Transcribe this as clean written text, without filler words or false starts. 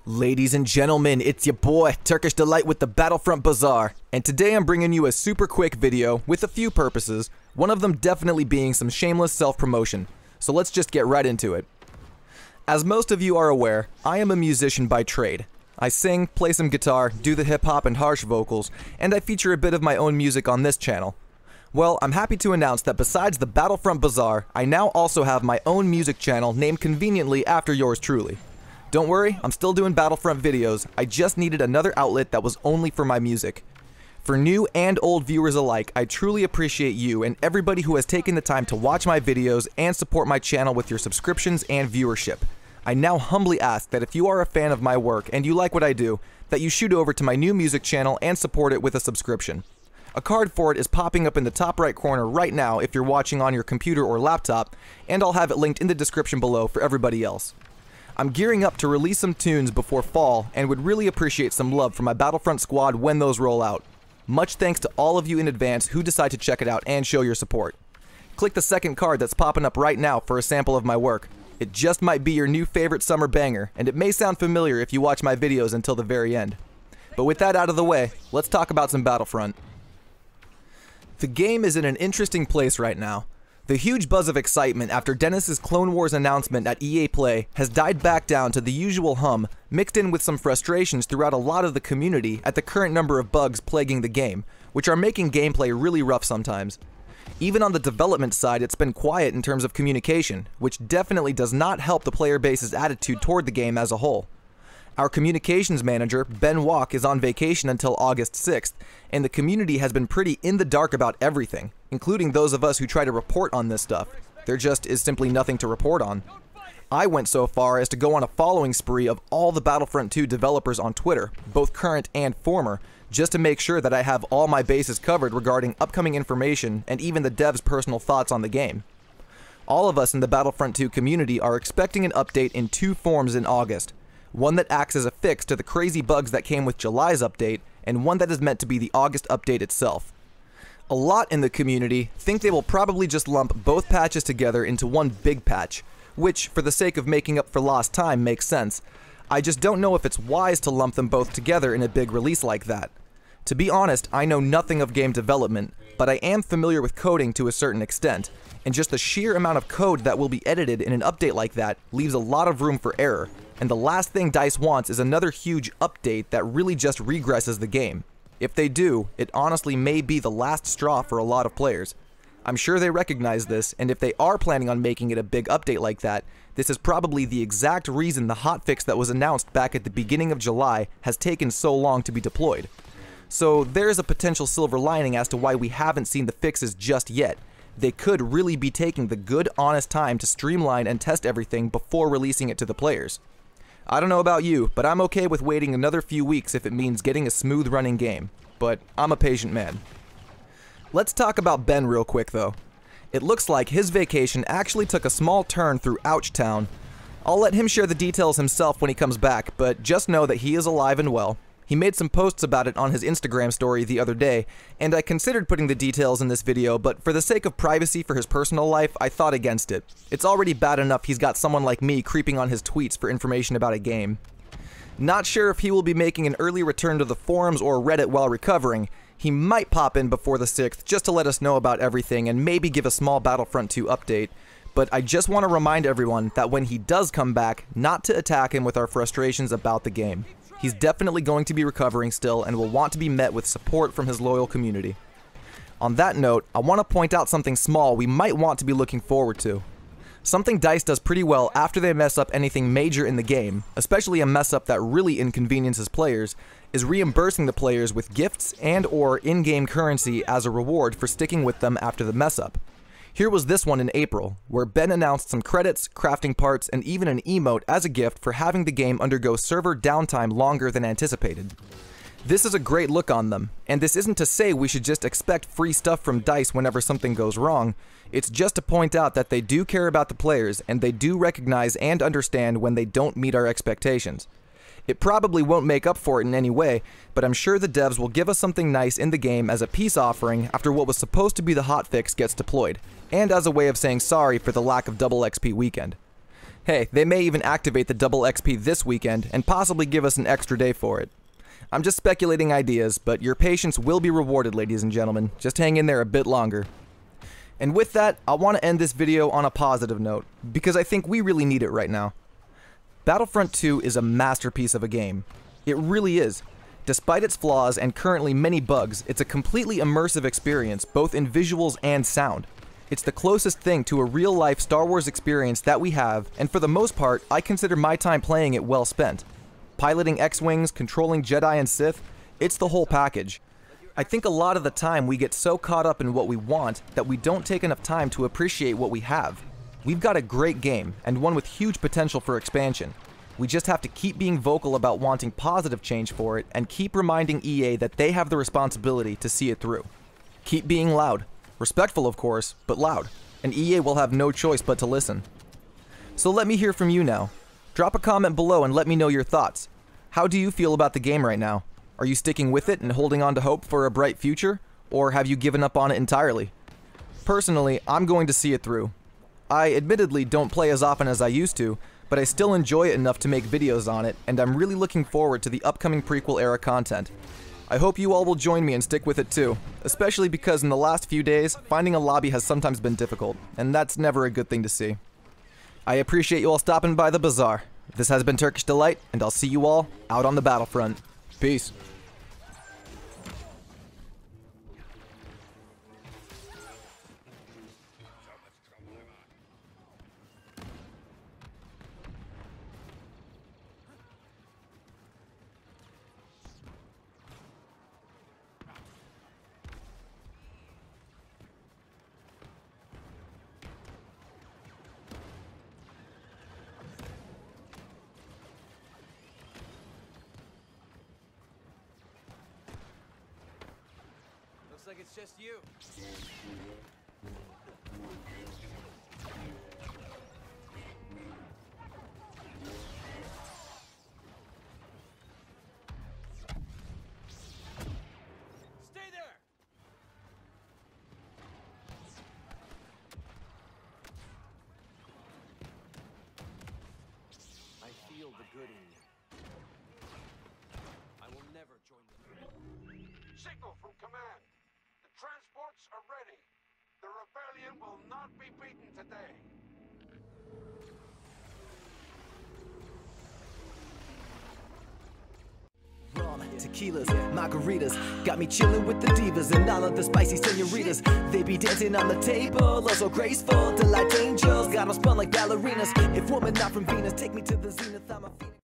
Ladies and gentlemen, it's your boy, Turkish Delight with the Battlefront Bazaar, and today I'm bringing you a super quick video with a few purposes, one of them definitely being some shameless self-promotion. So let's just get right into it. As most of you are aware, I am a musician by trade. I sing, play some guitar, do the hip-hop and harsh vocals, and I feature a bit of my own music on this channel. Well, I'm happy to announce that besides the Battlefront Bazaar, I now also have my own music channel named conveniently after yours truly. Don't worry, I'm still doing Battlefront videos, I just needed another outlet that was only for my music. For new and old viewers alike, I truly appreciate you and everybody who has taken the time to watch my videos and support my channel with your subscriptions and viewership. I now humbly ask that if you are a fan of my work and you like what I do, that you shoot over to my new music channel and support it with a subscription. A card for it is popping up in the top right corner right now if you're watching on your computer or laptop, and I'll have it linked in the description below for everybody else. I'm gearing up to release some tunes before fall and would really appreciate some love from my Battlefront squad when those roll out. Much thanks to all of you in advance who decide to check it out and show your support. Click the second card that's popping up right now for a sample of my work. It just might be your new favorite summer banger, and it may sound familiar if you watch my videos until the very end. But with that out of the way, let's talk about some Battlefront. The game is in an interesting place right now. The huge buzz of excitement after Dennis's Clone Wars announcement at EA Play has died back down to the usual hum, mixed in with some frustrations throughout a lot of the community at the current number of bugs plaguing the game, which are making gameplay really rough sometimes. Even on the development side, it's been quiet in terms of communication, which definitely does not help the player base's attitude toward the game as a whole. Our communications manager, Ben Walk, is on vacation until August 6th, and the community has been pretty in the dark about everything, including those of us who try to report on this stuff. There just is simply nothing to report on. I went so far as to go on a following spree of all the Battlefront 2 developers on Twitter, both current and former, just to make sure that I have all my bases covered regarding upcoming information and even the devs' personal thoughts on the game. All of us in the Battlefront 2 community are expecting an update in two forms in August. One that acts as a fix to the crazy bugs that came with July's update, and one that is meant to be the August update itself. A lot in the community think they will probably just lump both patches together into one big patch, which, for the sake of making up for lost time, makes sense. I just don't know if it's wise to lump them both together in a big release like that. To be honest, I know nothing of game development, but I am familiar with coding to a certain extent, and just the sheer amount of code that will be edited in an update like that leaves a lot of room for error, and the last thing DICE wants is another huge update that really just regresses the game. If they do, it honestly may be the last straw for a lot of players. I'm sure they recognize this, and if they are planning on making it a big update like that, this is probably the exact reason the hotfix that was announced back at the beginning of July has taken so long to be deployed. So there's a potential silver lining as to why we haven't seen the fixes just yet. They could really be taking the good, honest time to streamline and test everything before releasing it to the players. I don't know about you, but I'm okay with waiting another few weeks if it means getting a smooth running game. But I'm a patient man. Let's talk about Ben real quick though. It looks like his vacation actually took a small turn through Ouchtown. I'll let him share the details himself when he comes back, but just know that he is alive and well. He made some posts about it on his Instagram story the other day, and I considered putting the details in this video, but for the sake of privacy for his personal life, I thought against it. It's already bad enough he's got someone like me creeping on his tweets for information about a game. Not sure if he will be making an early return to the forums or Reddit while recovering. He might pop in before the 6th just to let us know about everything and maybe give a small Battlefront 2 update. But I just want to remind everyone that when he does come back, not to attack him with our frustrations about the game. He's definitely going to be recovering still and will want to be met with support from his loyal community. On that note, I want to point out something small we might want to be looking forward to. Something DICE does pretty well after they mess up anything major in the game, especially a mess up that really inconveniences players, is reimbursing the players with gifts and/or in-game currency as a reward for sticking with them after the mess up. Here was this one in April, where Ben announced some credits, crafting parts, and even an emote as a gift for having the game undergo server downtime longer than anticipated. This is a great look on them, and this isn't to say we should just expect free stuff from DICE whenever something goes wrong. It's just to point out that they do care about the players, and they do recognize and understand when they don't meet our expectations. It probably won't make up for it in any way, but I'm sure the devs will give us something nice in the game as a peace offering after what was supposed to be the hotfix gets deployed, and as a way of saying sorry for the lack of double XP weekend. Hey, they may even activate the double XP this weekend and possibly give us an extra day for it. I'm just speculating ideas, but your patience will be rewarded, ladies and gentlemen. Just hang in there a bit longer. And with that, I want to end this video on a positive note, because I think we really need it right now. Battlefront 2 is a masterpiece of a game. It really is. Despite its flaws and currently many bugs, it's a completely immersive experience, both in visuals and sound. It's the closest thing to a real-life Star Wars experience that we have, and for the most part, I consider my time playing it well spent. Piloting X-Wings, controlling Jedi and Sith, it's the whole package. I think a lot of the time we get so caught up in what we want that we don't take enough time to appreciate what we have. We've got a great game, and one with huge potential for expansion. We just have to keep being vocal about wanting positive change for it, and keep reminding EA that they have the responsibility to see it through. Keep being loud. Respectful, of course, but loud, and EA will have no choice but to listen. So let me hear from you now. Drop a comment below and let me know your thoughts. How do you feel about the game right now? Are you sticking with it and holding on to hope for a bright future, or have you given up on it entirely? Personally, I'm going to see it through. I admittedly don't play as often as I used to, but I still enjoy it enough to make videos on it, and I'm really looking forward to the upcoming prequel era content. I hope you all will join me and stick with it too, especially because in the last few days, finding a lobby has sometimes been difficult, and that's never a good thing to see. I appreciate you all stopping by the bazaar. This has been Turkish Delight, and I'll see you all out on the battlefront. Peace. Looks like it's just you. Stay there! I feel the good in you. I will never join them. Signal from command. The transports are ready. The rebellion will not be beaten today. Rum, tequilas, margaritas, got me chillin' with the divas and all of the spicy senoritas. They be dancing on the table, all so graceful, delight angels, got 'em spun like ballerinas. If woman not from Venus, take me to the zenith, I'm a phoenix.